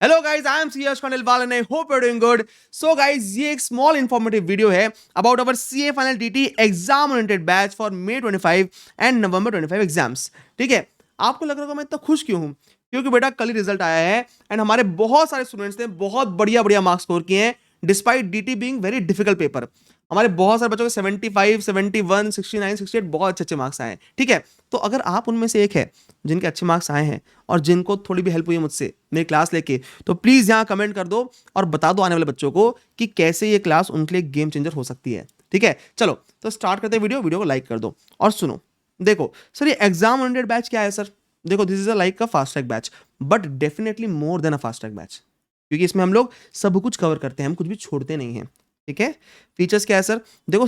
Hello guys, I am CS Khandelwal and I hope you are doing good. So guys, ये एक small informative video है about our CA final DT exam oriented batch for May 25 and November 25 exams. ठीक है, आपको लग रहा होगा मैं इतना खुश क्यों हूं? क्योंकि बेटा कल ही रिजल्ट आया है एंड हमारे बहुत सारे स्टूडेंट्स ने बहुत बढ़िया बढ़िया मार्क्स स्कोर किए हैं despite DT being very difficult paper. हमारे बहुत सारे बच्चों के 75, 71, 69, 68 बहुत अच्छे अच्छे मार्क्स आए हैं। ठीक है, तो अगर आप उनमें से एक है जिनके अच्छे मार्क्स आए हैं और जिनको थोड़ी भी हेल्प हुई है मुझसे मेरी क्लास लेके, तो प्लीज यहाँ कमेंट कर दो और बता दो आने वाले बच्चों को कि कैसे ये क्लास उनके लिए गेम चेंजर हो सकती है। ठीक है, चलो तो स्टार्ट करते हैं। वीडियो को लाइक कर दो और सुनो। देखो सर, ये एग्जाम ओरिएंटेड बैच क्या है सर? देखो, this is a like a fast track batch, but definitely more than a fast track batch, क्योंकि इसमें हम लोग सब कुछ कवर करते हैं, हम कुछ भी छोड़ते नहीं हैं। ठीक है, फीचर्स क्या है सर? देखो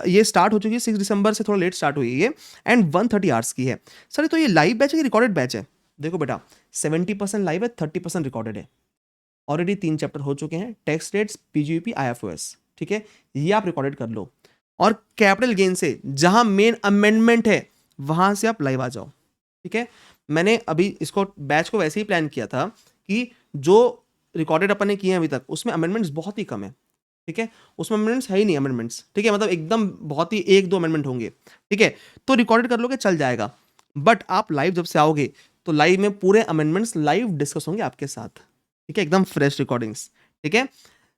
ये स्टार्ट हो चुकी है 6 दिसंबर से, थोड़ा लेट स्टार्ट हुई है ये एंड 130 आवर्स की है। सर तो ये लाइव बैच है कि रिकॉर्डेड बैच है? देखो बेटा, 70% लाइव है, 30% रिकॉर्डेड है। ऑलरेडी 3 चैप्टर हो चुके हैं, टैक्स रेट्स, पीजीपी, आईएफओएस। ठीक है, ये आप रिकॉर्डेड कर लो और कैपिटल गेन से जहां मेन अमेंडमेंट है वहां से आप लाइव आ जाओ। ठीक है, मैंने अभी इसको बैच को वैसे ही प्लान किया था कि जो रिकॉर्डेड अपन ने किए हैं अभी तक उसमें अमेंडमेंट्स बहुत ही कम है। ठीक है, उसमें अमेंडमेंट्स है ही नहीं, अमेंडमेंट्स। ठीक है, मतलब एकदम बहुत ही 1-2 अमेंडमेंट होंगे। ठीक है, तो रिकॉर्डेड कर लोगे चल जाएगा, बट आप लाइव जब से आओगे तो लाइव में पूरे अमेंडमेंट्स लाइव डिस्कस होंगे आपके साथ। ठीक है, एकदम फ्रेश रिकॉर्डिंग्स। ठीक है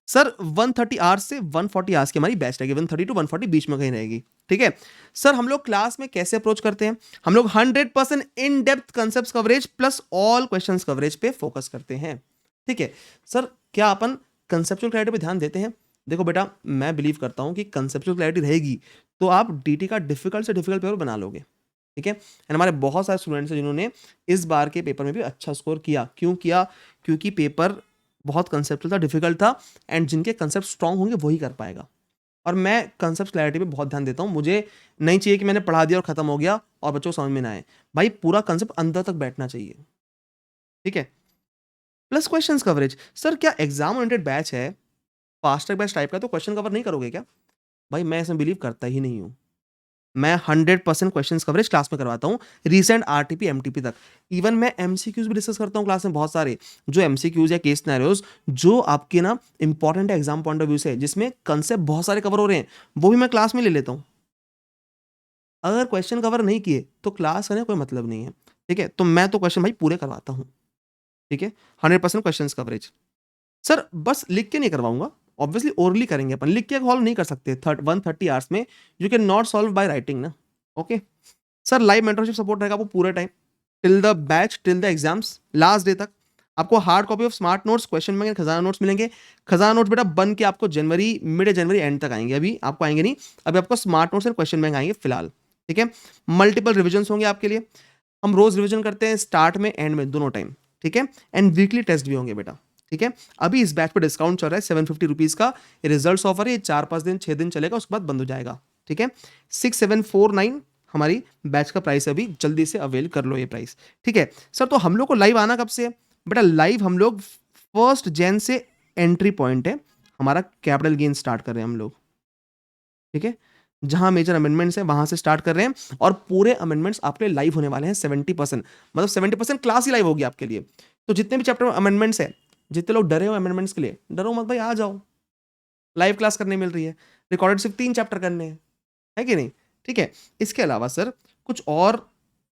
सर, 130 आवर्स से 140 आवर्स की हमारी बैच रहेगी, 130 टू 140 बीच में कहीं रहेगी। ठीक है सर, हम लोग क्लास में कैसे अप्रोच करते हैं? हम लोग 100% in depth concept coverage plus all questions coverage पे फोकस करते हैं। ठीक है सर, क्या अपन कंसेप्चुअल क्लैरिटी पे ध्यान देते हैं? देखो बेटा, मैं बिलीव करता हूं कि कंसेप्चुअल क्लैरिटी रहेगी तो आप डीटी का डिफिकल्ट से डिफिकल्ट पेपर बना लोगे। ठीक है, एंड हमारे बहुत सारे स्टूडेंट्स हैं जिन्होंने इस बार के पेपर में भी अच्छा स्कोर किया। क्यों किया? क्योंकि पेपर बहुत कंसेप्चुअल था, डिफिकल्ट था, एंड जिनके कंसेप्ट स्ट्रांग होंगे वही कर पाएगा। और मैं कंसेप्ट क्लैरिटी पे बहुत ध्यान देता हूँ। मुझे नहीं चाहिए कि मैंने पढ़ा दिया और खत्म हो गया और बच्चों को समझ में ना आए। भाई पूरा कंसेप्ट अंदर तक बैठना चाहिए। ठीक है, प्लस क्वेश्चंस कवरेज। सर क्या एग्जाम ओरिएंटेड बैच है, फास्ट ट्रैक बैच टाइप का, तो क्वेश्चन कवर नहीं करोगे क्या? भाई मैं इसमें बिलीव करता ही नहीं हूँ। मैं 100% क्वेश्चंस कवरेज क्लास में करवाता हूँ, रीसेंट आरटीपी एमटीपी तक। इवन मैं एमसीक्यूज भी डिस्कस करता हूँ क्लास में, बहुत सारे जो एमसीक्यूज या केस सिनेरियोज जो आपके ना इंपॉर्टेंट है एग्जाम पॉइंट ऑफ व्यू से, जिसमें कंसेप्ट बहुत सारे कवर हो रहे हैं, वो भी मैं क्लास में ले लेता हूँ। अगर क्वेश्चन कवर नहीं किए तो क्लास करने कोई मतलब नहीं है। ठीक है, तो मैं तो क्वेश्चन भाई पूरे करवाता हूँ। ठीक है, 100% क्वेश्चन कवरेज। सर बस लिख के नहीं करवाऊंगा, ऑब्वियसली ओरली करेंगे अपन, लिख के सॉल्व नहीं कर सकते 130 आवर्स में। You can not solve by writing ना। Okay sir, live mentorship support रहेगा वो पूरे time, till the batch, till the exams, last day तक। आपको hard copy of smart notes, question bank, खजाना नोट्स मिलेंगे। खजाना नोट्स बेटा बन के आपको जनवरी, मिड जनवरी एंड तक आएंगे, अभी आपको आएंगे नहीं। अभी आपको smart notes and question bank आएंगे फिलहाल। ठीक है, मल्टीपल रिविजन होंगे आपके लिए। हम रोज रिविजन करते हैं, स्टार्ट में एंड में दोनों टाइम। ठीक है, एंड वीकली टेस्ट भी होंगे बेटा। ठीक है, अभी इस बैच पर डिस्काउंट चल रहा है 750 रुपीज का, रिजल्ट ऑफर है, 4-5 दिन 6 दिन चलेगा, उसके बाद बंद हो जाएगा। ठीक है, 6749 हमारी बैच का प्राइस, अभी जल्दी से अवेल कर लो ये प्राइस। ठीक है सर, तो हम लोग को लाइव आना कब से है? बेटा लाइव हम लोग 1 जैन से एंट्री पॉइंट है हमारा, कैपिटल गेन स्टार्ट कर रहे हैं हम लोग। ठीक है, जहां मेजर अमेंडमेंट्स है वहां से स्टार्ट कर रहे हैं और पूरे अमेंडमेंट्स आपके लिए लाइव होने वाले हैं 70%, मतलब 70% क्लास ही लाइव होगी आपके लिए। तो जितने भी चैप्टर अमेंडमेंट्स है, जितने लोग डरे हो अमेंडमेंट्स के लिए, डरो मत भाई, आ जाओ, लाइव क्लास करने मिल रही है। रिकॉर्डेड सिर्फ 3 चैप्टर करने हैं, है कि नहीं? ठीक है, इसके अलावा सर कुछ और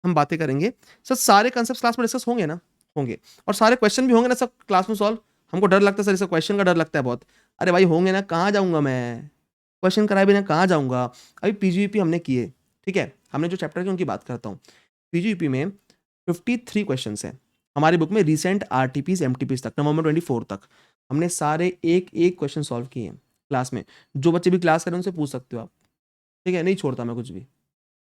हम बातें करेंगे। सर सारे कंसेप्ट क्लास में डिस्कस होंगे ना? होंगे। और सारे क्वेश्चन भी होंगे ना सब क्लास में सॉल्व? हमको डर लगता है सर, इसका क्वेश्चन का डर लगता है बहुत। अरे भाई होंगे ना, कहाँ जाऊंगा मैं? क्वेश्चन कराए बिना कहाँ जाऊंगा? अभी पीजीपी हमने किए। ठीक है, हमने जो चैप्टर की उनकी बात करता हूँ। पीजीपी में 53 क्वेश्चन है हमारी बुक में, रिसेंट आरटीपीज एमटीपीज तक, नवंबर 24 तक हमने सारे एक एक क्वेश्चन सॉल्व किए हैं क्लास में। जो बच्चे भी क्लास करें उनसे पूछ सकते हो आप। ठीक है, नहीं छोड़ता मैं कुछ भी।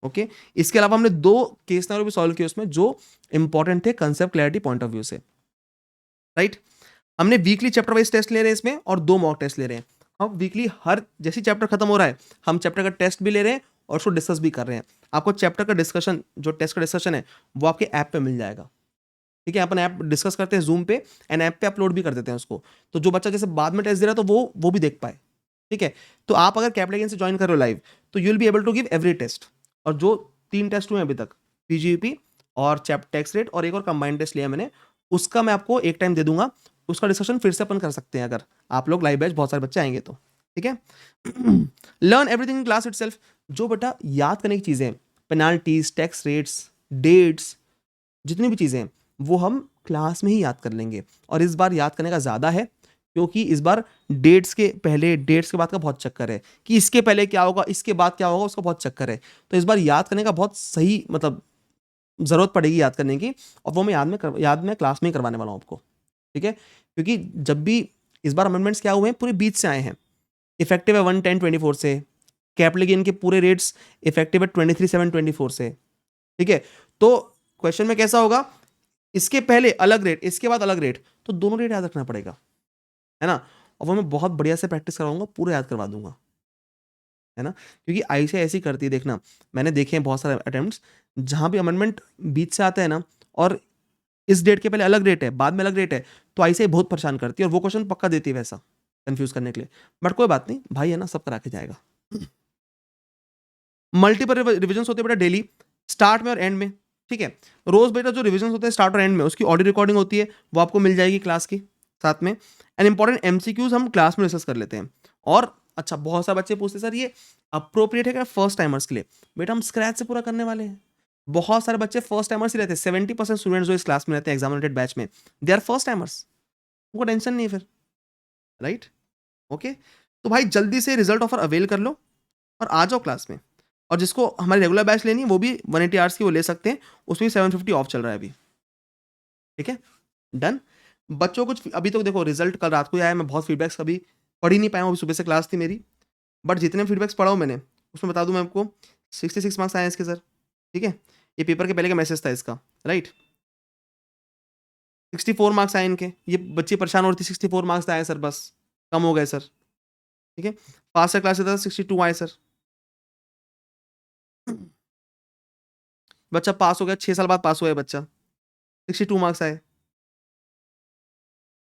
ओके, इसके अलावा हमने 2 केस भी सॉल्व किए उसमें जो इंपॉर्टेंट थे concept clarity point of view से। राइट, हमने वीकली चैप्टर वाइज टेस्ट ले रहे हैं इसमें और 2 मॉक टेस्ट ले रहे हैं। हम वीकली हर जैसे चैप्टर खत्म हो रहा है हम चैप्टर का टेस्ट भी ले रहे हैं और उसको डिस्कस भी कर रहे हैं। आपको चैप्टर का डिस्कशन, जो टेस्ट का डिस्कशन है, वो आपके ऐप पे मिल जाएगा। ठीक है, अपन ऐप डिस्कस करते हैं जूम पे एंड ऐप पे अपलोड भी कर देते हैं उसको, तो जो बच्चा जैसे बाद में टेस्ट दे रहा है तो वो भी देख पाए। ठीक है, तो आप अगर कैपिटल से ज्वाइन करो लाइव तो you will be able to give every test. और जो 3 टेस्ट हुए अभी तक, पीजीपी और टैक्स रेट और एक और कंबाइंड टेस्ट लिया मैंने, उसका मैं आपको एक टाइम दे दूंगा। उसका डिस्कशन फिर से अपन कर सकते हैं अगर आप लोग लाइव बैच बहुत सारे बच्चे आएंगे तो, ठीक है। Learn everything in class itself. जो बेटा याद करने की चीज़ें, पेनाल्टीज, टैक्स रेट्स, डेट्स, जितनी भी चीज़ें हैं वो हम क्लास में ही याद कर लेंगे। और इस बार याद करने का ज़्यादा है क्योंकि इस बार डेट्स के पहले डेट्स के बाद का बहुत चक्कर है कि इसके पहले क्या होगा, इसके बाद क्या होगा, उसका बहुत चक्कर है। तो इस बार याद करने का बहुत सही मतलब ज़रूरत पड़ेगी याद करने की, और वो मैं याद में क्लास में ही करवाने वाला हूँ आपको, ठीक है। क्योंकि जब भी इस बार अमेंडमेंट्स क्या हुए हैं, पूरे बीच से आए हैं। इफेक्टिव है 1/10/24 से, कैपिटल गेन के पूरे रेट्स इफेक्टिव है 23/7/24 से, ठीक है। तो क्वेश्चन में कैसा होगा, इसके पहले अलग रेट, इसके बाद अलग रेट, तो दोनों रेट याद रखना पड़ेगा, है ना। और वो मैं बहुत बढ़िया से प्रैक्टिस करवाऊंगा, पूरा याद करवा दूंगा, है ना। क्योंकि आईसीआई ऐसी करती है, देखना मैंने देखे हैं बहुत सारे अटेम्प्ट्स जहां भी अमेंडमेंट बीच से आता है ना, और इस डेट के पहले अलग रेट है, बाद में अलग रेट है, तो आईसीआई बहुत परेशान करती है और वो क्वेश्चन पक्का देती है वैसा कंफ्यूज करने के लिए। बट कोई बात नहीं भाई, है ना, सब करा के जाएगा। मल्टीपल रिविजन होते हैं बेटा डेली, स्टार्ट में और एंड में, ठीक है। रोज बेटा जो रिविजन होते हैं स्टार्ट और एंड में, उसकी ऑडियो रिकॉर्डिंग होती है, वो आपको मिल जाएगी क्लास की साथ में। एंड इंपॉर्टेंट एमसीक्यूज हम क्लास में डिस्कस कर लेते हैं। और अच्छा, बहुत सारे बच्चे पूछते सर ये अप्रोप्रिएट है क्या फर्स्ट टाइमर्स के लिए? बेटा हम स्क्रैच से पूरा करने वाले हैं। बहुत सारे बच्चे फर्स्ट टाइमर्स ही रहते हैं, 70% स्टूडेंट्स जो इस क्लास में रहते हैं एग्जाम बैच में, दे आर फर्स्ट टाइमर्स। उनको टेंशन नहीं है फिर, राइट, ओके। तो भाई जल्दी से रिजल्ट ऑफर अवेल कर लो और आ जाओ क्लास में। और जिसको हमारी रेगुलर बैच लेनी है वो भी 180 आवर्स की वो ले सकते हैं, उसमें 750 ऑफ चल रहा है अभी, ठीक है, डन। बच्चों कुछ अभी तो देखो रिजल्ट कल रात को ही आया, मैं बहुत फीडबैक्स कभी पढ़ ही नहीं पाया हूँ, अभी सुबह से क्लास थी मेरी, बट जितने फीडबैक्स पढ़ा हूँ मैंने उसमें बता दूँ मैं आपको 66 मार्क्स आए हैं इसके सर, ठीक है। ये पेपर के पहले का मैसेज था इसका, राइट। 64 मार्क्स आए इनके, ये बच्चे परेशान हो रही थी 64 मार्क्स आए सर, बस कम हो गए सर, ठीक है। फास्टर क्लास से था 62 आए सर, बच्चा पास हो गया, 6 साल बाद पास हुआ है बच्चा, 62 मार्क्स आए।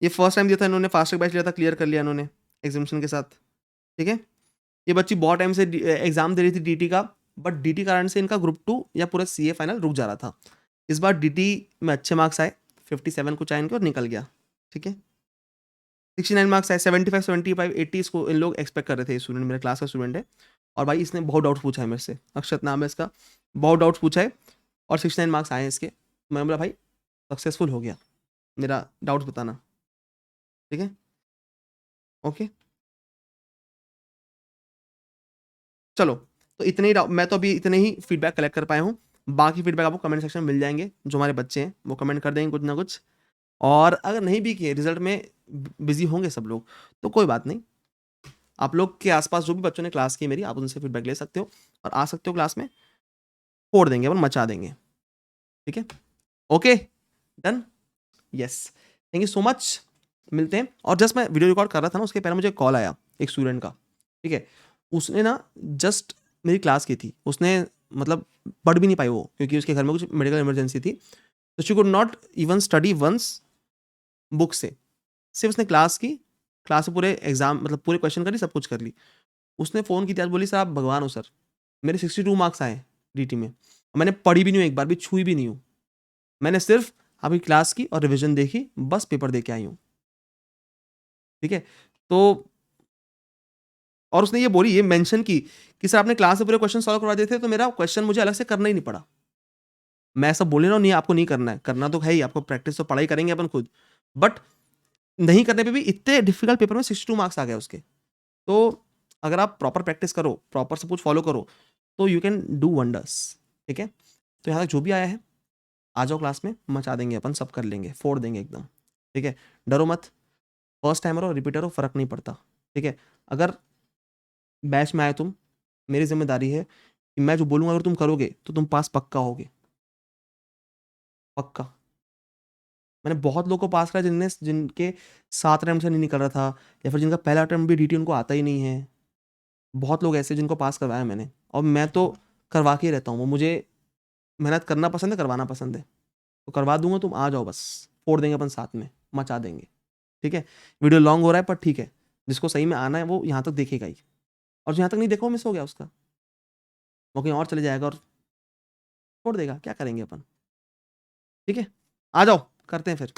ये फर्स्ट टाइम दिया था इन्होंने, फास्ट बैच लिया था, क्लियर कर लिया इन्होंने एग्जामिनेशन के साथ, ठीक है। ये बच्ची बहुत टाइम से एग्जाम दे रही थी डीटी का, बट डीटी कारण से इनका ग्रुप 2 या पूरा सीए फाइनल रुक जा रहा था। इस बार डीटी में अच्छे मार्क्स आए, 57 कुछ आए इनके और निकल गया, ठीक है। 69 मार्क्स आए, 75 75 80 इसको इन लोग एक्सपेक्ट कर रहे थे। स्टूडेंट मेरे क्लास का स्टूडेंट है, और भाई इसने बहुत डाउट्स पूछा है मेरे से, अक्षत नाम है इसका, बहुत डाउट्स पूछा है और 69 मार्क्स आए हैं इसके। मैं बोला भाई सक्सेसफुल हो गया, मेरा डाउट्स बताना, ठीक है, ओके। चलो, तो इतने ही मैं तो अभी इतने ही फीडबैक कलेक्ट कर पाया हूँ, बाकी फीडबैक आपको कमेंट सेक्शन में मिल जाएंगे। जो हमारे बच्चे हैं वो कमेंट कर देंगे कुछ ना कुछ, और अगर नहीं भी किए रिजल्ट में बिजी होंगे सब लोग, तो कोई बात नहीं, आप लोग के आसपास जो भी बच्चों ने क्लास की मेरी, आप उनसे फीडबैक ले सकते हो और आ सकते हो क्लास में, फोड़ देंगे अपन, मचा देंगे, ठीक है, okay, done, yes, thank you so much, मिलते हैं। और जस्ट मैं वीडियो रिकॉर्ड कर रहा था ना, उसके पहले मुझे कॉल आया एक स्टूडेंट का, ठीक है। उसने ना जस्ट मेरी क्लास की थी, उसने मतलब पढ़ भी नहीं पाई वो, क्योंकि उसके घर में कुछ मेडिकल इमरजेंसी थी, तो she could not even study one's book से, सिर्फ उसने क्लास से पूरे एग्जाम मतलब पूरे क्वेश्चन करी, सब कुछ कर ली। उसने फ़ोन की आज बोली सर आप भगवान हो सर, मेरे 62 मार्क्स आए डीटी में, मैंने पढ़ी भी नहीं हूँ, एक बार भी छुई भी नहीं हूँ, मैंने सिर्फ आपकी क्लास की और रिवीजन देखी, बस पेपर दे के आई हूँ, ठीक है। तो और उसने ये बोली, ये मेंशन की कि सर आपने क्लास से पूरे क्वेश्चन सॉल्व करवा दिए थे, तो मेरा क्वेश्चन मुझे अलग से करना ही नहीं पड़ा। मैं ऐसा बोले ना, नहीं आपको नहीं करना है, करना तो है ही, आपको प्रैक्टिस तो पढ़ाई करेंगे अपन खुद, बट नहीं करने पे भी इतने डिफिकल्ट पेपर में 62 मार्क्स आ गए उसके। तो अगर आप प्रॉपर प्रैक्टिस करो, प्रॉपर सब कुछ फॉलो करो, तो यू कैन डू वंडर्स, ठीक है। तो यहाँ तक जो भी आया है, आ जाओ क्लास में, मचा देंगे अपन, सब कर लेंगे, फोड़ देंगे एकदम, ठीक है। डरो मत, फर्स्ट टाइमर हो रिपीटर हो फर्क नहीं पड़ता, ठीक है। अगर बैच में आए तुम, मेरी जिम्मेदारी है कि मैं जो बोलूँगा अगर तुम करोगे तो तुम पास पक्का होगे, पक्का। मैंने बहुत लोगों को पास करा जिनके 7 अटेम्प्ट से नहीं निकल रहा था, या फिर जिनका पहला अटेम्प्ट भी डीटी उनको आता ही नहीं है। बहुत लोग ऐसे जिनको पास करवाया मैंने, और मैं तो करवा के ही रहता हूँ, वो मुझे मेहनत करना पसंद है, करवाना पसंद है, तो करवा दूंगा, तुम आ जाओ बस, फोड़ देंगे अपन साथ में, मचा देंगे, ठीक है। वीडियो लॉन्ग हो रहा है पर ठीक है, जिसको सही में आना है वो यहाँ तक देखेगा ही, और जो यहाँ तक नहीं देखा वो मिस हो गया उसका, वो कहीं और चले जाएगा और छोड़ देगा, क्या करेंगे अपन, ठीक है। आ जाओ करते हैं फिर।